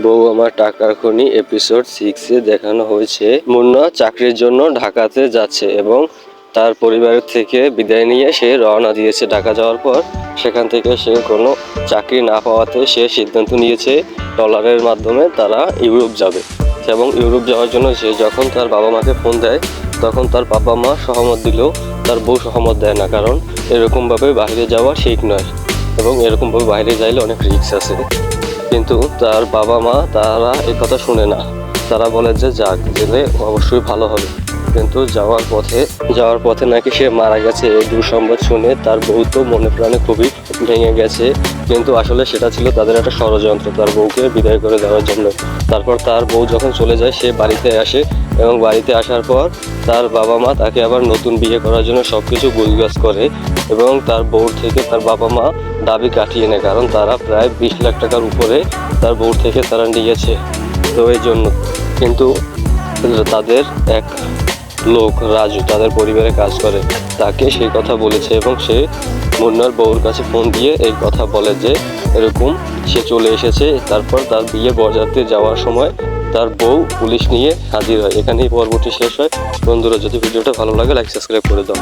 বউ আমার টাকার খনি এপিসোড 6-এ দেখানো হয়েছে মুন্না চাকরির জন্য ঢাকাতে যাচ্ছে এবং তার পরিবারের থেকে বিদায় নিয়ে সে রওনা দিয়েছে। ঢাকা যাওয়ার পর সেখান থেকে সে কোনো চাকরি না পাওয়াতে সে সিদ্ধান্ত নিয়েছে ট্রলারের মাধ্যমে তারা ইউরোপ যাবে। এবং ইউরোপ যাওয়ার জন্য সে যখন তার বাবা মাকে ফোন দেয় তখন তার বাবা মা সহমত দিলেও তার বউ সহমত দেয় না, কারণ এরকমভাবে বাইরে যাওয়া ঠিক নয় এবং এরকমভাবে বাইরে যাইলে অনেক রিস্ক আছে। কিন্তু তার বাবা মা তারা এই কথা শুনে না, তারা বলে যে যাক, গেলে অবশ্যই ভালো হবে। কিন্তু যাওয়ার পথে নাকি সে মারা গেছে। এই দুঃসংবাদ শুনে তার বউ তো মনে প্রাণে খুবই ভেঙে গেছে, কিন্তু আসলে সেটা ছিল তাদের একটা ষড়যন্ত্র তার বউকে বিদায় করে দেওয়ার জন্য। তারপর তার বউ যখন চলে যায় সে বাড়িতে আসে এবং বাড়িতে আসার পর তার বাবা মা তাকে আবার নতুন বিয়ে করার জন্য সব কিছু গোছগাছ করে এবং তার বউর থেকে তার বাবা মা দাবি কাটিয়ে নেয়, কারণ তারা প্রায় 20 লাখ টাকার উপরে তার বউর থেকে তারা নিয়েছে। তো এই জন্য কিন্তু তাদের এক লোক রাজু তাদের পরিবারে কাজ করে, তাকে সেই কথা বলেছে এবং সে মুন্নার বউর কাছে ফোন দিয়ে এই কথা বলে যে এরকম সে চলে এসেছে। তারপর তার বিয়ে বরযাত্রী যাওয়ার সময় তার বউ পুলিশ নিয়ে হাজির হয়। এখানেই পর্বটি শেষ হয়। বন্ধুরা, যদি ভিডিওটা ভালো লাগে লাইক সাবস্ক্রাইব করে দাও।